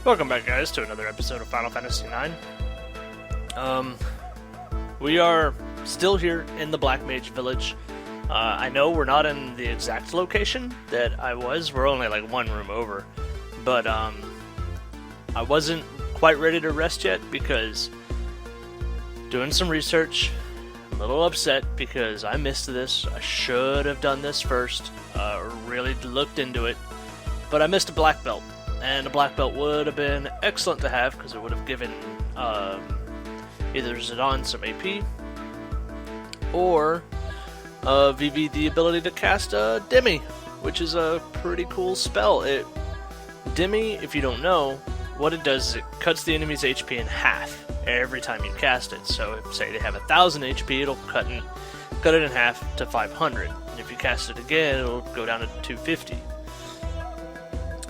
Welcome back, guys, to another episode of Final Fantasy IX. We are still here in the Black Mage Village. I know we're not in the exact location that I was. We're only like one room over. But, I wasn't quite ready to rest yet because doing some research, I'm a little upset because I missed this. I should have done this first, really looked into it. But I missed a black belt. And a black belt would have been excellent to have because it would have given either Zidane some AP or Vivi the ability to cast Demi, which is a pretty cool spell. Demi, if you don't know, what it does is it cuts the enemy's HP in half every time you cast it. So if, say, they have 1,000 HP, it'll cut it in half to 500. And if you cast it again, it'll go down to 250.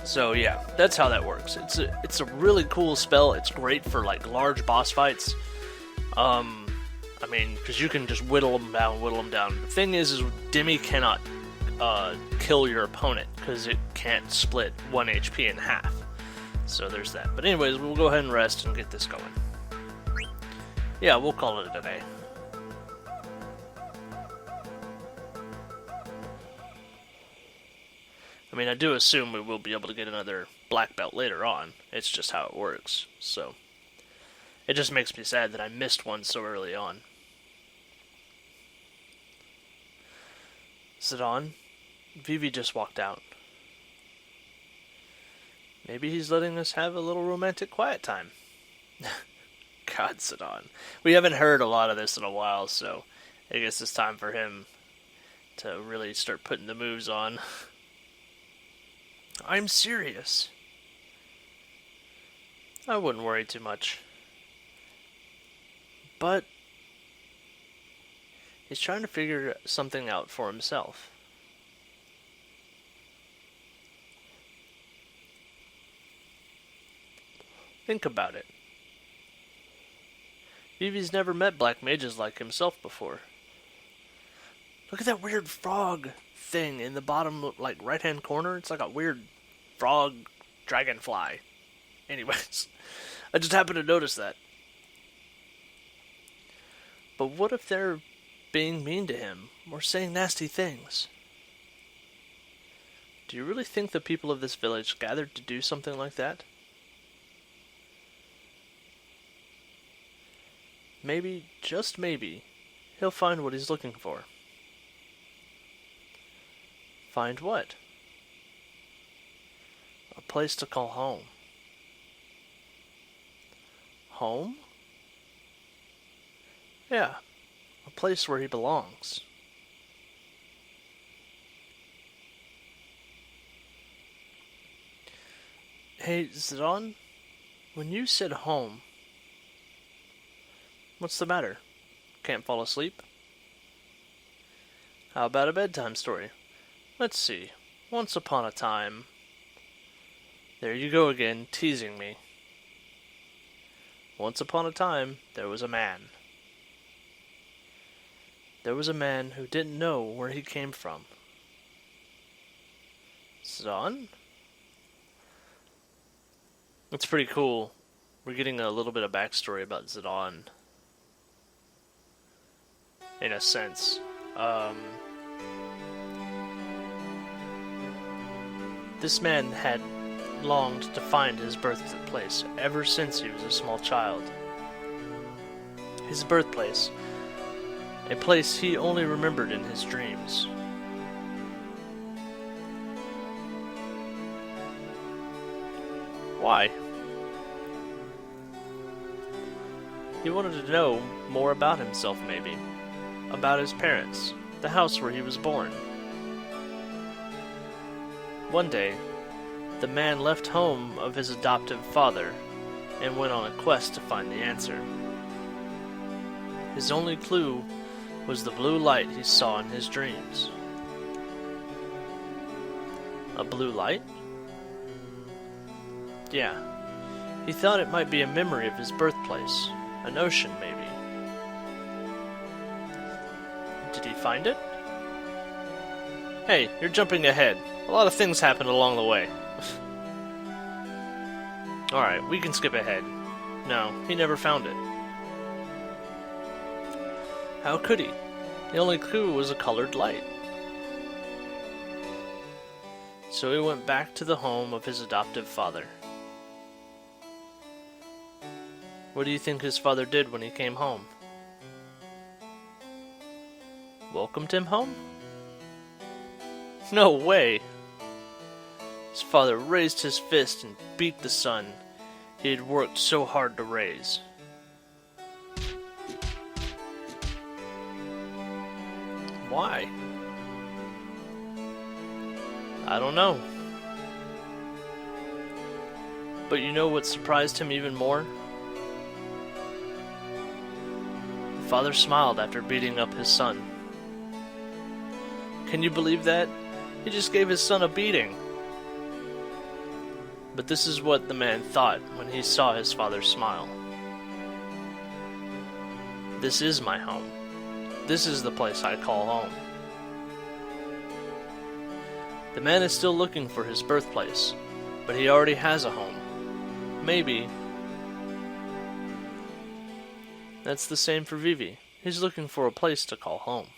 So yeah, that's how that works. It's a really cool spell. It's great for like large boss fights. I mean, because you can just whittle them down. The thing is Demi cannot kill your opponent because it can't split 1 HP in half. So there's that. But anyways, we'll go ahead and rest and get this going. Yeah, we'll call it a day. I mean, I do assume we will be able to get another black belt later on. It's just how it works. So, it just makes me sad that I missed one so early on. Zidane, Vivi just walked out. Maybe he's letting us have a little romantic quiet time. God, Zidane. We haven't heard a lot of this in a while, so I guess it's time for him to really start putting the moves on. I'm serious. I wouldn't worry too much. But he's trying to figure something out for himself. Think about it. Vivi's never met black mages like himself before. Look at that weird frog thing in the bottom, like, right-hand corner. It's like a weird frog dragonfly. Anyways, I just happened to notice that. But what if they're being mean to him or saying nasty things? Do you really think the people of this village gathered to do something like that? Maybe, just maybe, he'll find what he's looking for. Find what? A place to call home. Home? Yeah, a place where he belongs. Hey, Zidane, when you said home, what's the matter? Can't fall asleep? How about a bedtime story? Let's see. Once upon a time... There you go again, teasing me. Once upon a time, there was a man. There was a man who didn't know where he came from. Son? It's pretty cool. We're getting a little bit of backstory about Zidane. In a sense. This man had longed to find his birthplace ever since he was a small child. His birthplace, a place he only remembered in his dreams. Why? He wanted to know more about himself, maybe. About his parents, the house where he was born. One day, the man left home of his adoptive father and went on a quest to find the answer. His only clue was the blue light he saw in his dreams. A blue light? Yeah. He thought it might be a memory of his birthplace. An ocean, maybe. Did he find it? Hey, you're jumping ahead. A lot of things happened along the way. Alright, we can skip ahead. No, he never found it. How could he? The only clue was a colored light. So he went back to the home of his adoptive father. What do you think his father did when he came home? Welcomed him home? No way! His father raised his fist and beat the son he had worked so hard to raise. Why? I don't know. But you know what surprised him even more? The father smiled after beating up his son. Can you believe that? He just gave his son a beating. But this is what the man thought when he saw his father smile. This is my home. This is the place I call home. The man is still looking for his birthplace, but he already has a home. Maybe. That's the same for Vivi. He's looking for a place to call home.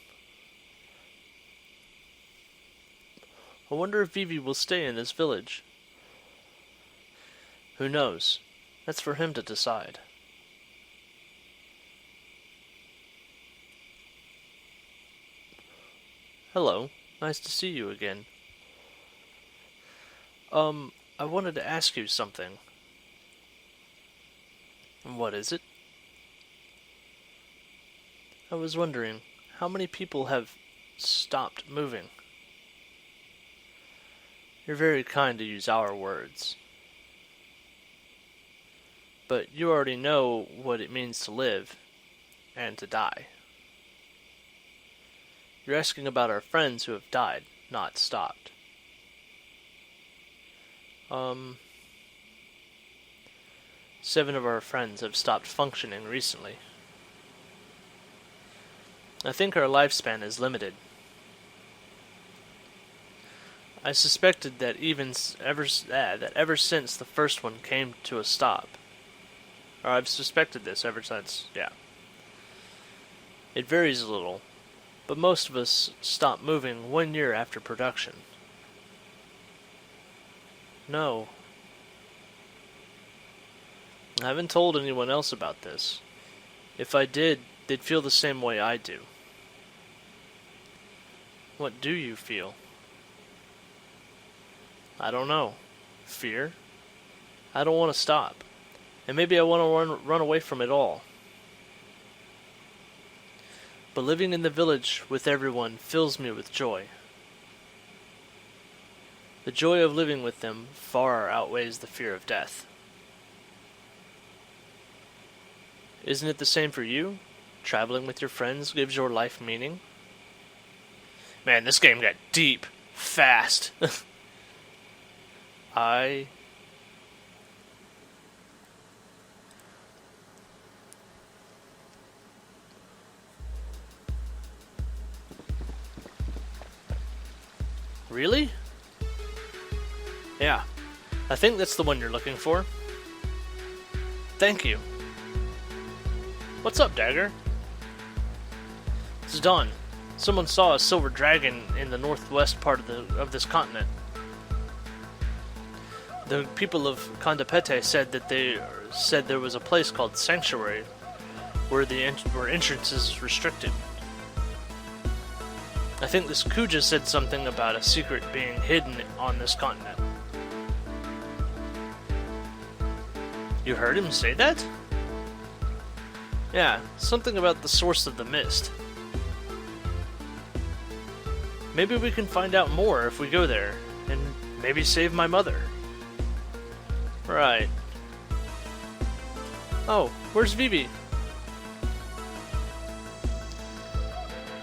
I wonder if Vivi will stay in this village. Who knows? That's for him to decide. Hello. Nice to see you again. I wanted to ask you something. What is it? I was wondering, how many people have stopped moving? You're very kind to use our words. But you already know what it means to live and to die. You're asking about our friends who have died, not stopped. 7 of our friends have stopped functioning recently. I think our lifespan is limited. I suspected that ever since the first one came to a stop. Or I've suspected this ever since, yeah. It varies a little, but most of us stop moving 1 year after production. No. I haven't told anyone else about this. If I did, they'd feel the same way I do. What do you feel? I don't know. Fear? I don't want to stop. And maybe I want to run away from it all. But living in the village with everyone fills me with joy. The joy of living with them far outweighs the fear of death. Isn't it the same for you? Traveling with your friends gives your life meaning? Man, this game got deep, fast. Really? Yeah, I think that's the one you're looking for. Thank you. What's up, Dagger? It's Dawn. Someone saw a silver dragon in the northwest part of this continent. The people of Kandapete said that there was a place called Sanctuary, where entrance is restricted. I think this Kuja said something about a secret being hidden on this continent. You heard him say that? Yeah, something about the source of the mist. Maybe we can find out more if we go there, and maybe save my mother. Right. Oh, where's Vivi?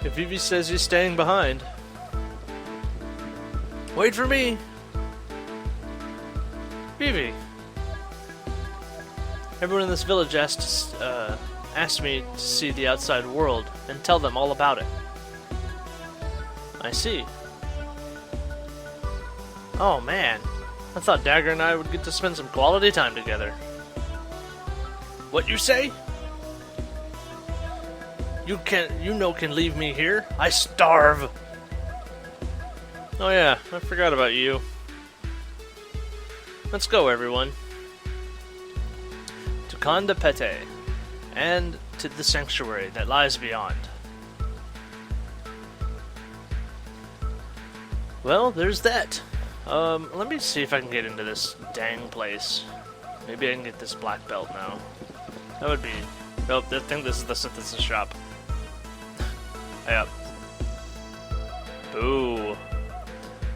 If Vivi says he's staying behind. Wait for me! Vivi! Everyone in this village asked me to see the outside world and tell them all about it. I see. Oh man, I thought Dagger and I would get to spend some quality time together. What you say? You can leave me here? I starve! Oh yeah, I forgot about you. Let's go, everyone. To Conda Pete, and to the sanctuary that lies beyond. Well, there's that. Let me see if I can get into this dang place. Maybe I can get this black belt now. That would be... Nope, I think this is the synthesis shop. Yep. Boo.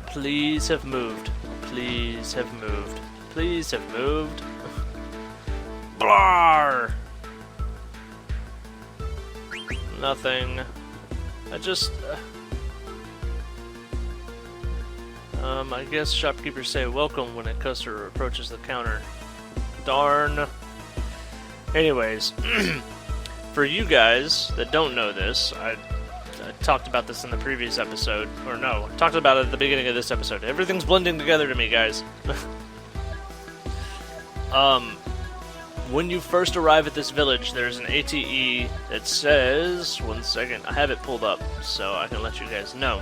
Please have moved. Please have moved. Please have moved. Blar! Nothing. I just... I guess shopkeepers say welcome when a customer approaches the counter. Darn. Anyways, for you guys that don't know this, I talked about this in the previous episode, or no, I talked about it at the beginning of this episode. Everything's blending together to me, guys. When you first arrive at this village, there's an ATE that says, one second, I have it pulled up so I can let you guys know.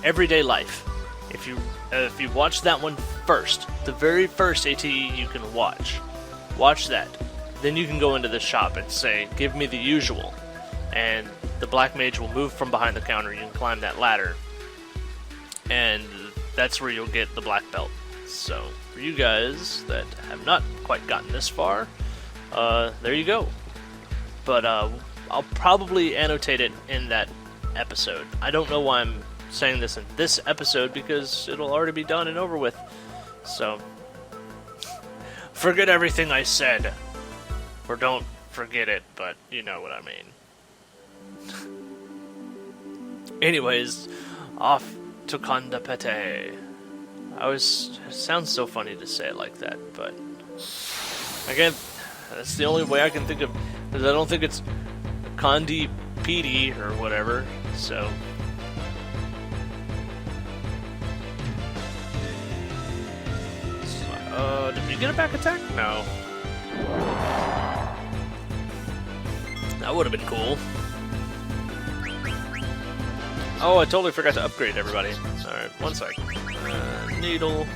Everyday life. If you watch that one first, the very first ATE you can watch that. Then you can go into the shop and say, give me the usual. And the black mage will move from behind the counter. You can climb that ladder. And that's where you'll get the black belt. So, for you guys that have not quite gotten this far, there you go. But I'll probably annotate it in that episode. I don't know why I'm saying this in this episode, because it'll already be done and over with. So, forget everything I said. Or don't forget it, but you know what I mean. Anyways, off to Conda Pete. It sounds so funny to say it like that, but again, that's the only way I can think of, because I don't think it's Condi PD or whatever, so. Did we get a back attack? No. That would have been cool. Oh, I totally forgot to upgrade everybody. Alright, one sec. Needle.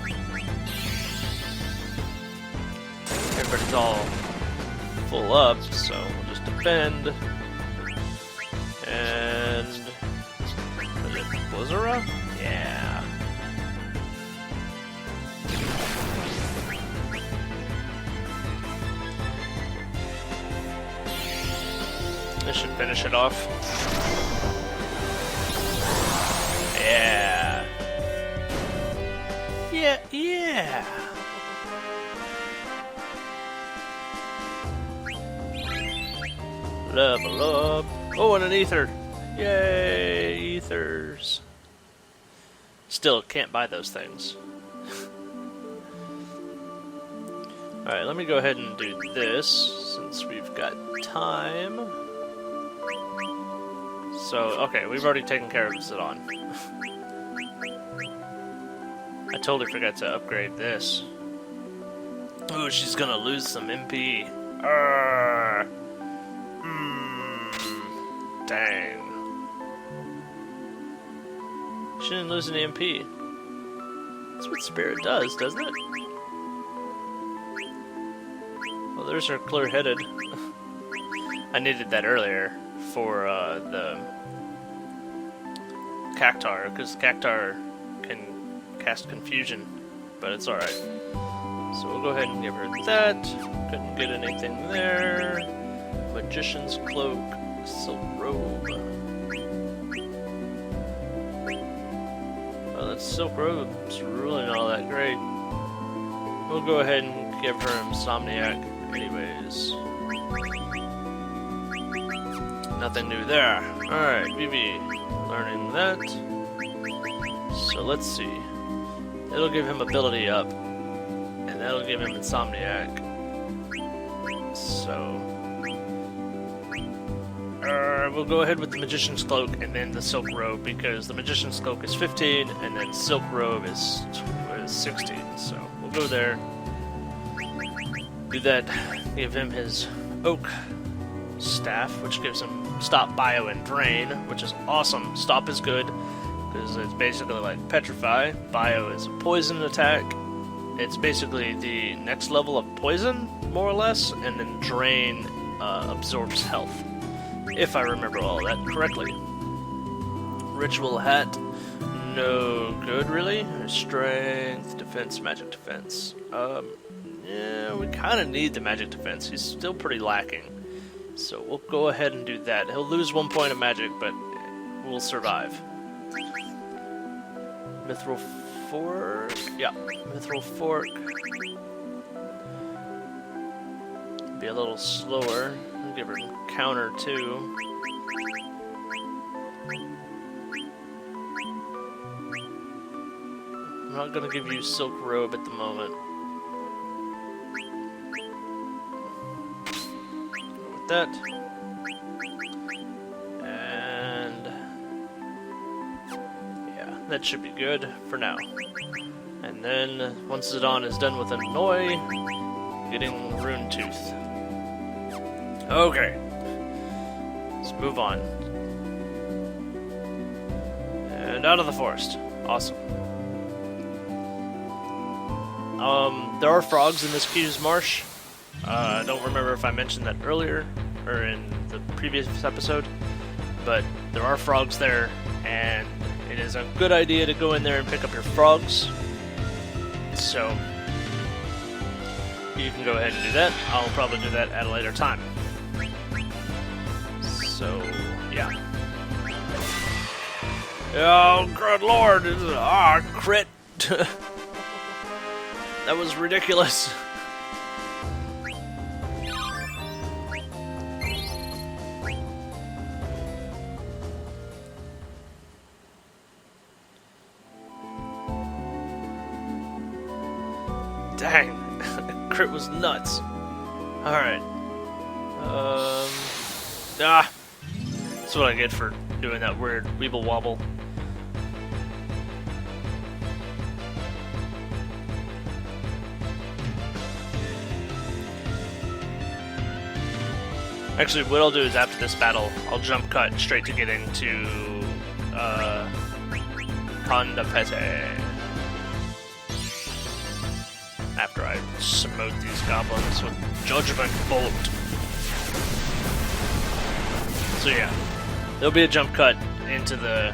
Everybody's all full up, so we'll just defend. And... was it Blizzara? Yeah. This should finish it off. Yeah. Yeah. Level up. Oh, and an ether. Yay, ethers. Still can't buy those things. Alright, let me go ahead and do this since we've got time. So, okay, we've already taken care of Zidane. I totally forgot to upgrade this. Ooh, she's gonna lose some MP. Dang. She didn't lose any MP. That's what Spirit does, doesn't it? Well, there's her clear-headed. I needed that earlier for the Cactar, because Cactar can cast Confusion, but it's alright. So we'll go ahead and give her that. Couldn't get anything there. Magician's Cloak, Silk Robe. Well, that Silk Robe's really not all that great. We'll go ahead and give her Insomniac anyways. Nothing new there. Alright, Vivi. Learning that. So let's see. It'll give him ability up. And that'll give him Insomniac. So... we'll go ahead with the Magician's Cloak and then the Silk Robe, because the Magician's Cloak is 15, and then Silk Robe is is 16, so we'll go there. Do that. Give him his oak staff, which gives him stop, bio, and drain, which is awesome. Stop is good because it's basically like petrify. Bio is a poison attack. It's basically the next level of poison, more or less, and then drain absorbs health, if I remember all that correctly. Ritual hat, no good really. Strength, defense, magic defense. Yeah, we kind of need the magic defense. He's still pretty lacking. So we'll go ahead and do that. He'll lose 1 point of magic, but we'll survive. Mithril Fork. Yeah, Mithril Fork. Be a little slower. I'll give her counter too. I'm not gonna give you Silk Robe at the moment. That and yeah, that should be good for now. And then once Zidane is done with Annoy, getting Rune Tooth. Okay, let's move on. And out of the forest. Awesome. There are frogs in this Q's Marsh. I don't remember if I mentioned that earlier or in the previous episode, but there are frogs there, and it is a good idea to go in there and pick up your frogs. So you can go ahead and do that. I'll probably do that at a later time. So yeah. Oh, good lord! Crit! That was ridiculous. Dang, crit was nuts. Alright. That's what I get for doing that weird weeble wobble. Actually, what I'll do is after this battle, I'll jump cut straight to getting to Condapete. After I smote these goblins with Judgment Bolt. So yeah, there'll be a jump cut into the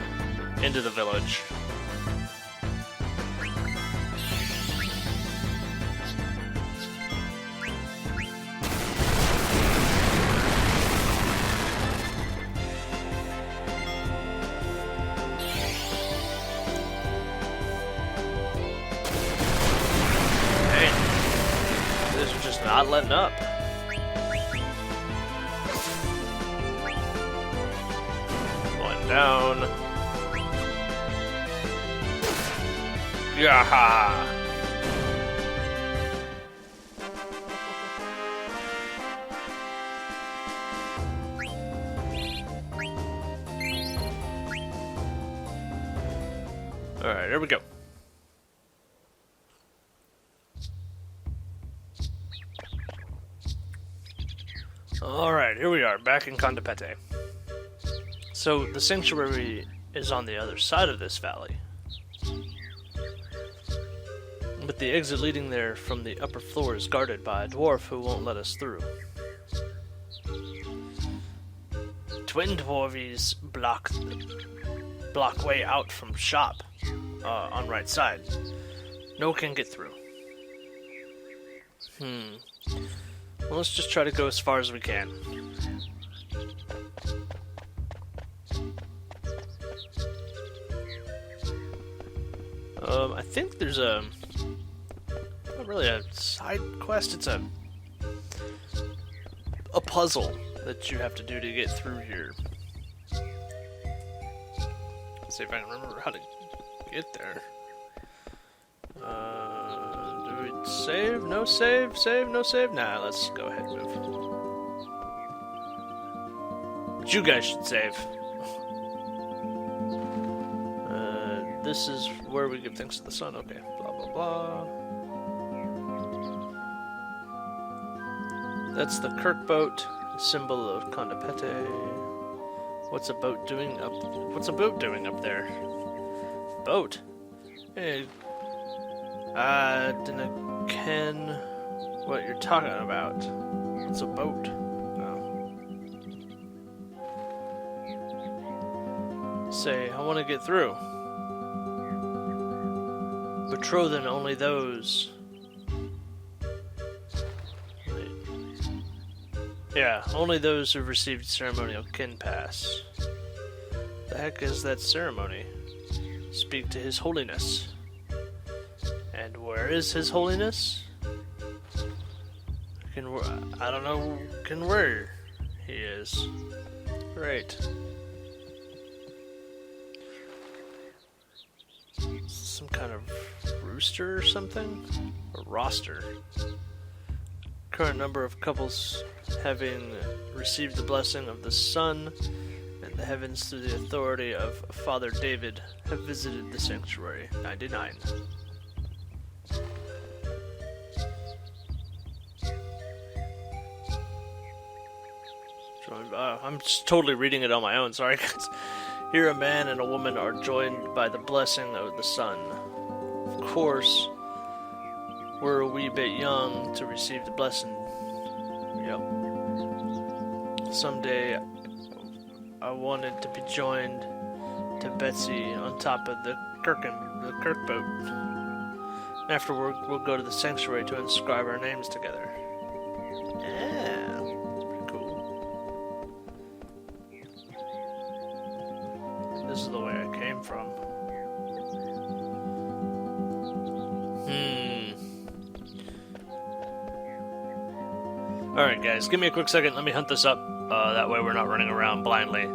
village. Not letting up. One down. Yaha! Alright, here we go. Alright, here we are, back in Condapete. So, the sanctuary is on the other side of this valley. But the exit leading there from the upper floor is guarded by a dwarf who won't let us through. Twin dwarvies block way out from shop on right side. No can get through. Well, let's just try to go as far as we can. I think there's not really a side quest, it's a puzzle that you have to do to get through here. Let's see if I can remember how to get there. Do we save? No save? Save? No save? Nah, let's go ahead and move. But you guys should save. this is where we give thanks to the sun. Okay, blah blah blah. That's the Kirk boat, symbol of Condapete. What's a boat doing up there? Boat? Hey, I didn't ken what you're talking about. What's a boat? Oh. Say, I want to get through. Betrothing only those. Yeah, only those who've received ceremonial kin pass. The heck is that ceremony? Speak to His Holiness. And where is His Holiness? I don't know where he is. Great. Some kind of rooster or something? Or roster. Current number of couples having received the blessing of the sun and the heavens through the authority of Father David have visited the sanctuary. 99. I'm just totally reading it on my own, sorry guys. Here a man and a woman are joined by the blessing of the sun. Of course, we're a wee bit young to receive the blessing. Yep. Someday I wanted to be joined to Betsy on top of the Kirk boat. Afterward, we'll go to the sanctuary to inscribe our names together. Yeah, that's pretty cool. This is the way I came from. Alright guys, give me a quick second, let me hunt this up. That way we're not running around blindly.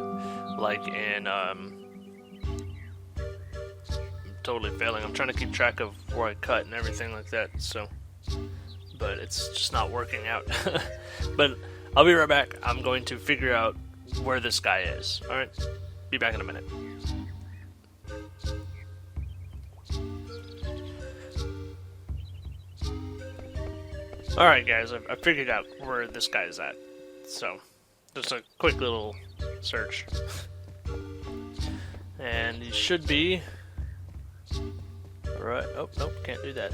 Like in, I'm totally failing. I'm trying to keep track of where I cut and everything like that, so... But it's just not working out. But I'll be right back. I'm going to figure out where this guy is. Alright? Be back in a minute. Alright guys, I figured out where this guy is at. So, just a quick little search. And he should be... Right, oh, nope, can't do that.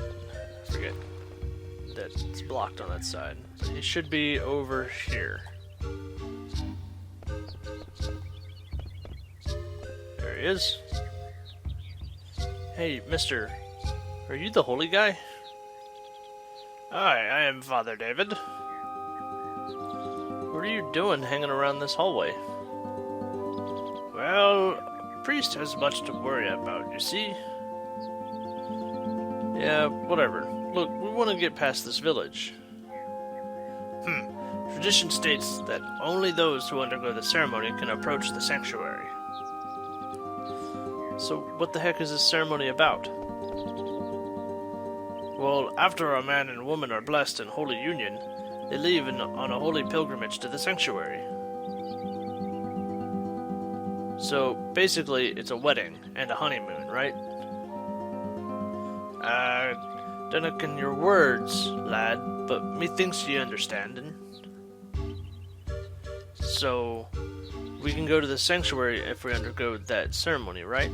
Forget that it's blocked on that side. But he should be over here. There he is. Hey, mister, are you the holy guy? Hi, I am Father David. What are you doing hanging around this hallway? Well, a priest has much to worry about, you see? Yeah, whatever. Look, we want to get past this village. Tradition states that only those who undergo the ceremony can approach the sanctuary. So, what the heck is this ceremony about? Well, after a man and woman are blessed in holy union, they leave on a holy pilgrimage to the sanctuary. So, basically, it's a wedding and a honeymoon, right? Dunno ken your words, lad, but methinks ye understandin'. So, we can go to the sanctuary if we undergo that ceremony, right?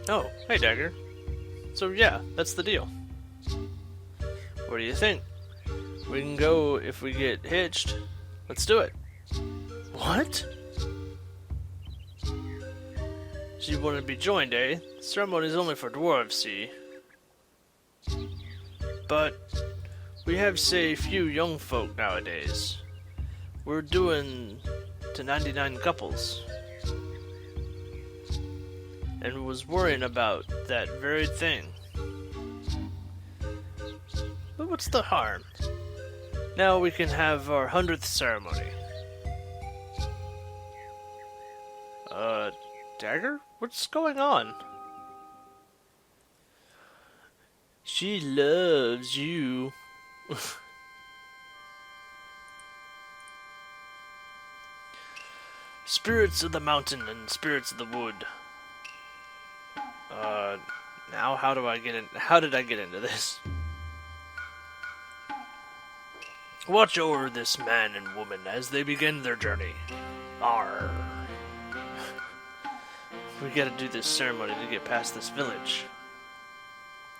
Oh, hey Dagger. So yeah, that's the deal. What do you think? We can go if we get hitched. Let's do it. What? So you want to be joined, eh? The ceremony's only for dwarves, see? But we have, say, few young folk nowadays. We're doing to 99 couples. And was worrying about that very thing. But what's the harm? Now we can have our 100th ceremony. Dagger? What's going on? She loves you. Spirits of the mountain and spirits of the wood. Uh, now how do I get in? How did I get into this? Watch over this man and woman as they begin their journey. Arr. We gotta do this ceremony to get past this village.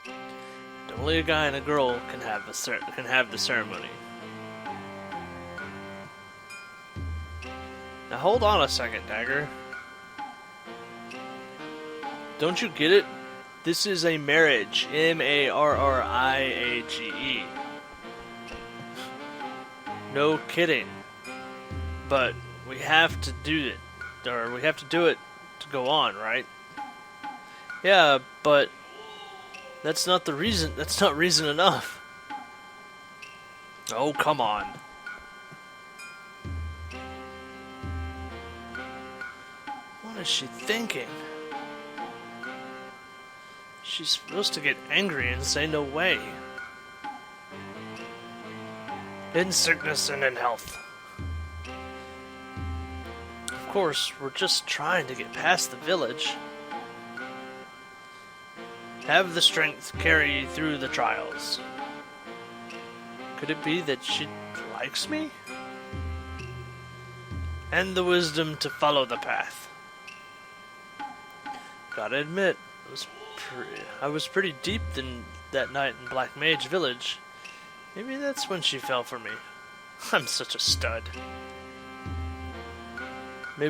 And only a guy and a girl can have the ceremony. Now hold on a second, Dagger. Don't you get it? This is a marriage. M-A-R-R-I-A-G-E. No kidding. But we have to do it. Or we have to do it to go on, right? Yeah, but that's not the reason. That's not reason enough. Oh, come on. What is she thinking? She's supposed to get angry and say no way. In sickness and in health. Of course, we're just trying to get past the village. Have the strength to carry you through the trials. Could it be that she likes me? And the wisdom to follow the path. Gotta admit, I was pretty deep that night in Black Mage Village. Maybe that's when she fell for me. I'm such a stud. May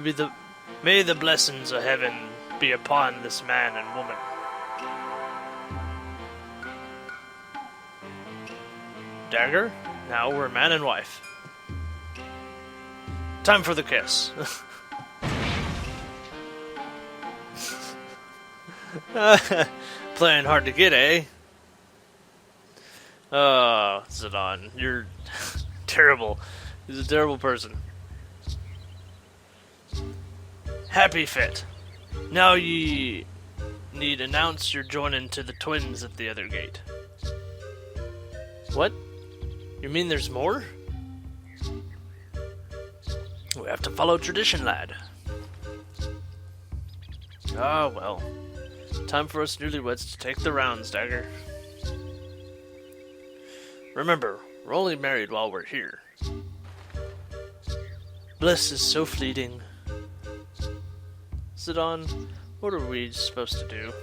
the blessings of heaven be upon this man and woman. Dagger, now we're man and wife. Time for the kiss. Playing hard to get, eh? Oh, Zidane, you're terrible. He's a terrible person. Happy fit. Now ye need announce you're joining to the twins at the other gate. What? You mean there's more? We have to follow tradition, lad. Ah, well. Time for us newlyweds to take the rounds, Dagger. Remember, we're only married while we're here. Bliss is so fleeting. Zidane, what are we supposed to do?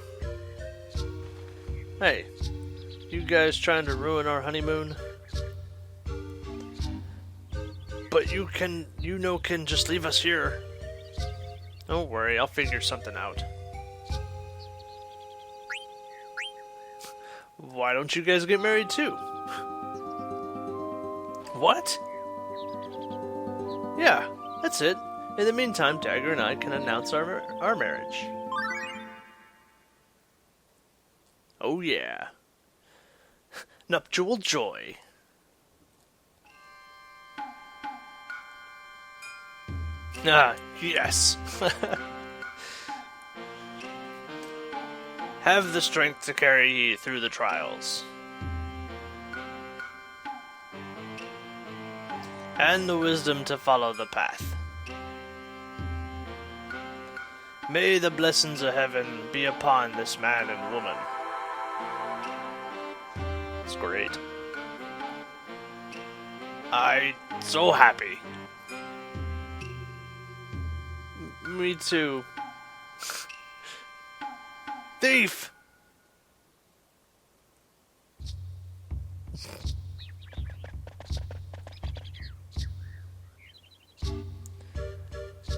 Hey, you guys trying to ruin our honeymoon? But you can just leave us here. Don't worry, I'll figure something out. Why don't you guys get married too? What? Yeah, that's it. In the meantime, Dagger and I can announce our marriage. Oh yeah. Nuptial joy. Ah, yes. Have the strength to carry ye through the trials. And the wisdom to follow the path. May the blessings of heaven be upon this man and woman. It's great. I'm so happy. Me too. Thief!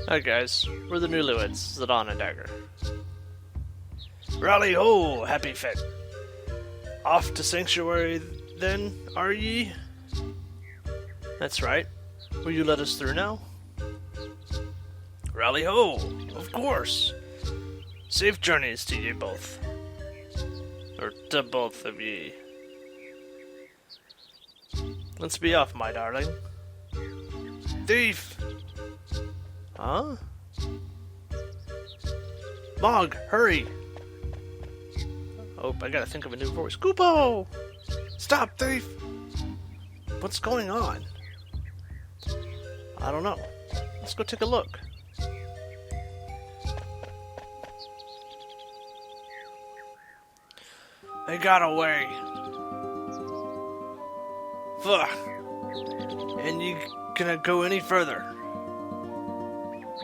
Alright guys, we're the newlyweds, Zidane and Dagger. Rally ho, happy fit. Off to Sanctuary then, are ye? That's right. Will you let us through now? Rally ho, of course. Safe journeys to ye both. Or to both of ye. Let's be off, my darling. Thief! Huh? Mog, hurry! Oh, I gotta think of a new voice. Goopo! Stop, thief! What's going on? I don't know. Let's go take a look. They got away. Fuck. And you cannot go any further.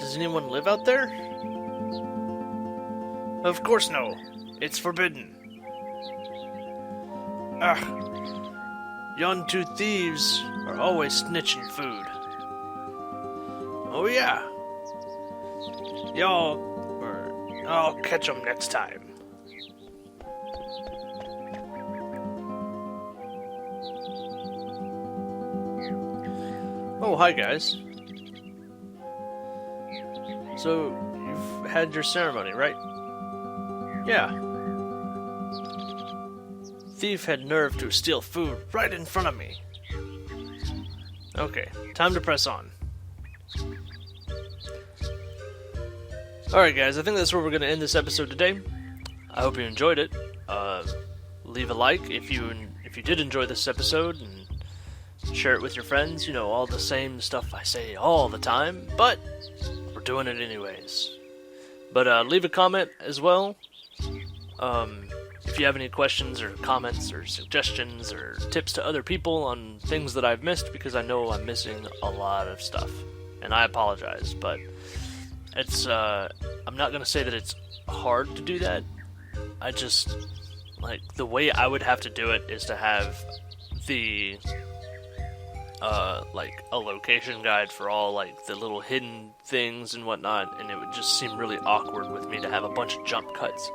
Does anyone live out there? Of course no. It's forbidden. Yon two thieves are always snitching food. Oh yeah. I'll catch them next time. Oh, hi guys. So, you've had your ceremony, right? Yeah. Thief had nerve to steal food right in front of me. Okay, time to press on. Alright guys, I think that's where we're going to end this episode today. I hope you enjoyed it. Leave a like if you did enjoy this episode, and share it with your friends. You know, all the same stuff I say all the time, but we're doing it anyways. But leave a comment as well. If you have any questions or comments or suggestions or tips to other people on things that I've missed, because I know I'm missing a lot of stuff, and I apologize, but it's I'm not gonna say that it's hard to do that. I just, like, the way I would have to do it is to have the like a location guide for all like the little hidden things and whatnot, and it would just seem really awkward with me to have a bunch of jump cuts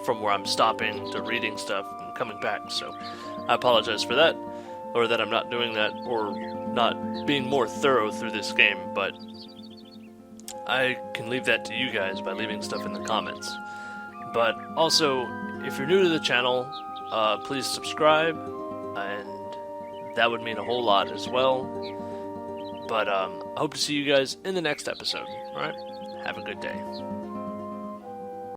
from where I'm stopping to reading stuff and coming back. So I apologize for that, or that I'm not doing that, or not being more thorough through this game, but I can leave that to you guys by leaving stuff in the comments. But also, if you're new to the channel, please subscribe, and that would mean a whole lot as well. But I hope to see you guys in the next episode. Alright? Have a good day.